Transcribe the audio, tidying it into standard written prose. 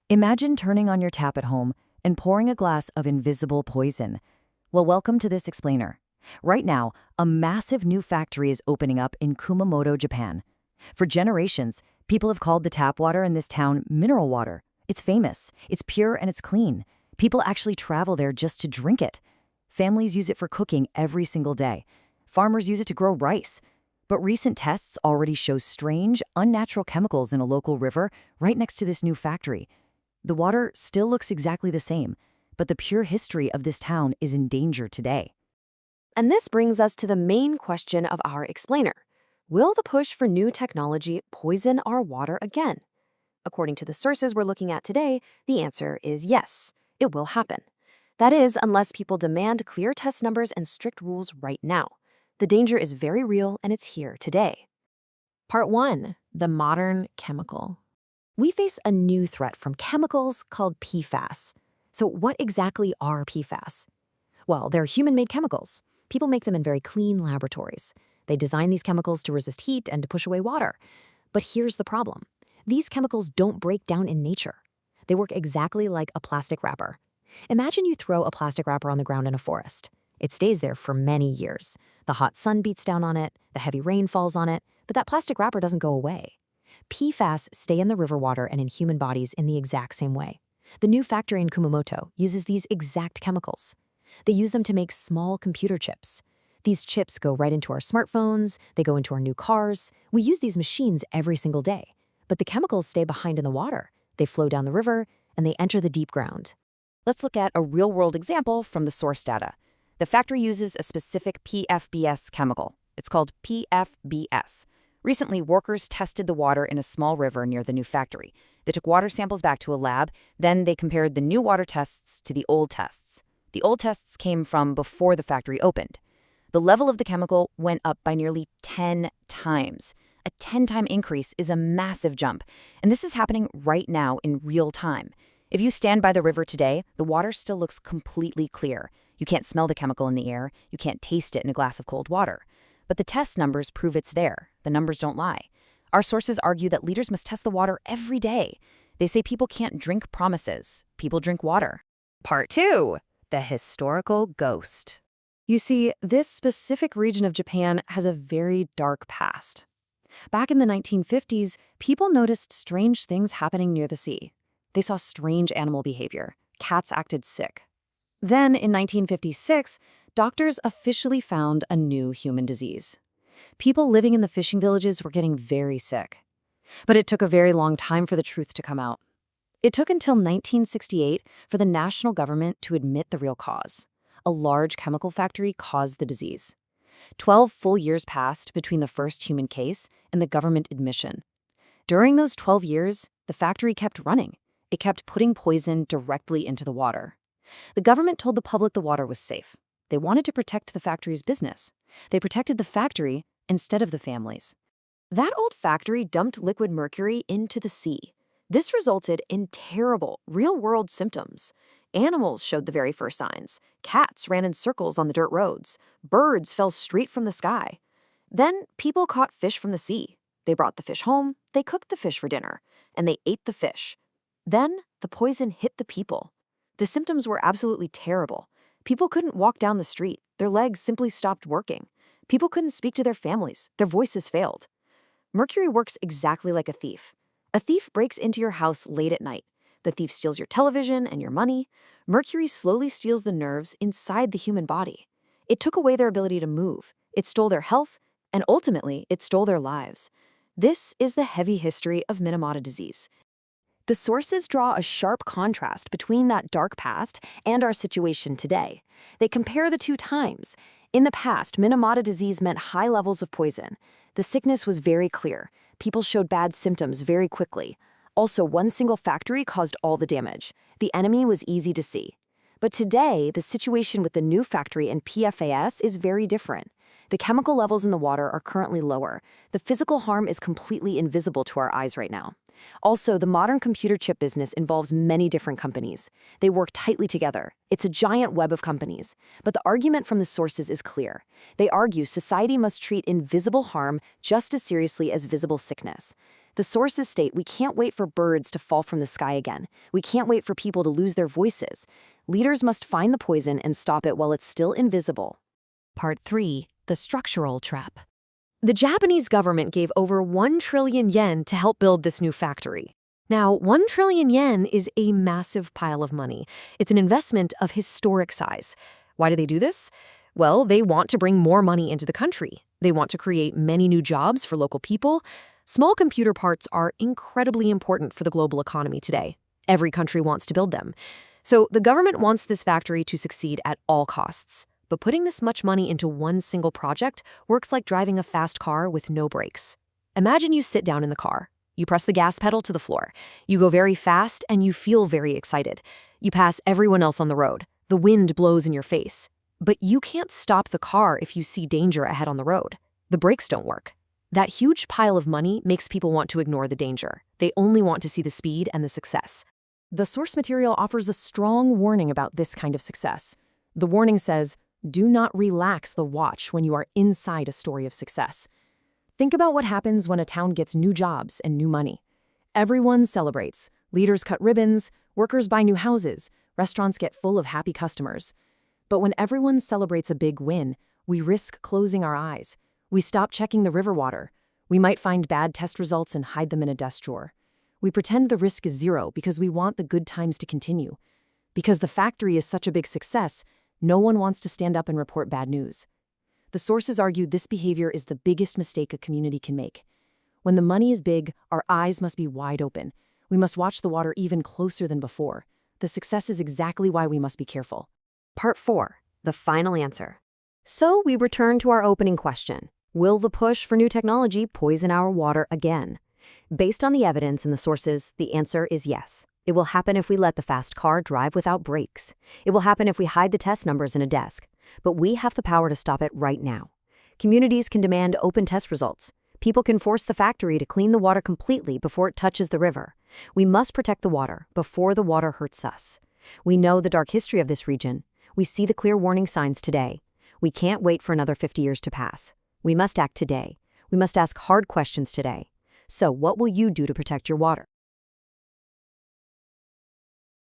Imagine turning on your tap at home and pouring a glass of invisible poison. Well, welcome to this explainer. Right now, a massive new factory is opening up in Kumamoto, Japan. For generations, people have called the tap water in this town mineral water. It's famous, it's pure, and it's clean. People actually travel there just to drink it. Families use it for cooking every single day. Farmers use it to grow rice. But recent tests already show strange, unnatural chemicals in a local river right next to this new factory. The water still looks exactly the same, but the pure history of this town is in danger today. And this brings us to the main question of our explainer. Will the push for new technology poison our water again? According to the sources we're looking at today, the answer is yes, it will happen. That is, unless people demand clear test numbers and strict rules right now. The danger is very real and it's here today. Part 1. The modern chemical. We face a new threat from chemicals called PFAS. So what exactly are PFAS? Well, they're human-made chemicals. People make them in very clean laboratories. They design these chemicals to resist heat and to push away water. But here's the problem. These chemicals don't break down in nature. They work exactly like a plastic wrapper. Imagine you throw a plastic wrapper on the ground in a forest. It stays there for many years. The hot sun beats down on it, the heavy rain falls on it, but that plastic wrapper doesn't go away. PFAS stay in the river water and in human bodies in the exact same way. The new factory in Kumamoto uses these exact chemicals. They use them to make small computer chips. These chips go right into our smartphones, they go into our new cars. We use these machines every single day. But the chemicals stay behind in the water. They flow down the river, and they enter the deep ground. Let's look at a real-world example from the source data. The factory uses a specific PFBS chemical. It's called PFBS. Recently, workers tested the water in a small river near the new factory. They took water samples back to a lab, then they compared the new water tests to the old tests. The old tests came from before the factory opened. The level of the chemical went up by nearly 10 times. A 10-time increase is a massive jump, and this is happening right now in real time. If you stand by the river today, the water still looks completely clear. You can't smell the chemical in the air, you can't taste it in a glass of cold water. But the test numbers prove it's there. The numbers don't lie. Our sources argue that leaders must test the water every day. They say people can't drink promises. People drink water. Part 2. The historical ghost. You see, this specific region of Japan has a very dark past. Back in the 1950s, people noticed strange things happening near the sea. They saw strange animal behavior. Cats acted sick. Then, in 1956, doctors officially found a new human disease. People living in the fishing villages were getting very sick. But it took a very long time for the truth to come out. It took until 1968 for the national government to admit the real cause. A large chemical factory caused the disease. 12 full years passed between the first human case and the government admission. During those 12 years, the factory kept running. It kept putting poison directly into the water. The government told the public the water was safe. They wanted to protect the factory's business. They protected the factory instead of the families. That old factory dumped liquid mercury into the sea. This resulted in terrible, real-world symptoms. Animals showed the very first signs. Cats ran in circles on the dirt roads. Birds fell straight from the sky. Then people caught fish from the sea. They brought the fish home, they cooked the fish for dinner, and they ate the fish. Then the poison hit the people. The symptoms were absolutely terrible. People couldn't walk down the street. Their legs simply stopped working. People couldn't speak to their families. Their voices failed. Mercury works exactly like a thief. A thief breaks into your house late at night. The thief steals your television and your money. Mercury slowly steals the nerves inside the human body. It took away their ability to move. It stole their health, and ultimately, it stole their lives. This is the heavy history of Minamata disease. The sources draw a sharp contrast between that dark past and our situation today. They compare the two times. In the past, Minamata disease meant high levels of poison. The sickness was very clear. People showed bad symptoms very quickly. Also, one single factory caused all the damage. The enemy was easy to see. But today, the situation with the new factory and PFAS is very different. The chemical levels in the water are currently lower. The physical harm is completely invisible to our eyes right now. Also, the modern computer chip business involves many different companies. They work tightly together. It's a giant web of companies. But the argument from the sources is clear. They argue society must treat invisible harm just as seriously as visible sickness. The sources state we can't wait for birds to fall from the sky again. We can't wait for people to lose their voices. Leaders must find the poison and stop it while it's still invisible. Part 3. The structural trap. The Japanese government gave over 1 trillion yen to help build this new factory. Now, 1 trillion yen is a massive pile of money. It's an investment of historic size. Why do they do this? Well, they want to bring more money into the country. They want to create many new jobs for local people. Small computer parts are incredibly important for the global economy today. Every country wants to build them. So the government wants this factory to succeed at all costs. But putting this much money into one single project works like driving a fast car with no brakes. Imagine you sit down in the car. You press the gas pedal to the floor. You go very fast and you feel very excited. You pass everyone else on the road. The wind blows in your face. But you can't stop the car if you see danger ahead on the road. The brakes don't work. That huge pile of money makes people want to ignore the danger. They only want to see the speed and the success. The source material offers a strong warning about this kind of success. The warning says, do not relax the watch when you are inside a story of success. Think about what happens when a town gets new jobs and new money. Everyone celebrates. Leaders cut ribbons, workers buy new houses, restaurants get full of happy customers. But when everyone celebrates a big win, we risk closing our eyes. We stop checking the river water. We might find bad test results and hide them in a desk drawer. We pretend the risk is zero because we want the good times to continue. Because the factory is such a big success, no one wants to stand up and report bad news. The sources argue this behavior is the biggest mistake a community can make. When the money is big, our eyes must be wide open. We must watch the water even closer than before. The success is exactly why we must be careful. Part 4. The final answer. So we return to our opening question. Will the push for new technology poison our water again? Based on the evidence and the sources, the answer is yes. It will happen if we let the fast car drive without brakes. It will happen if we hide the test numbers in a desk. But we have the power to stop it right now. Communities can demand open test results. People can force the factory to clean the water completely before it touches the river. We must protect the water before the water hurts us. We know the dark history of this region. We see the clear warning signs today. We can't wait for another 50 years to pass. We must act today. We must ask hard questions today. So what will you do to protect your water?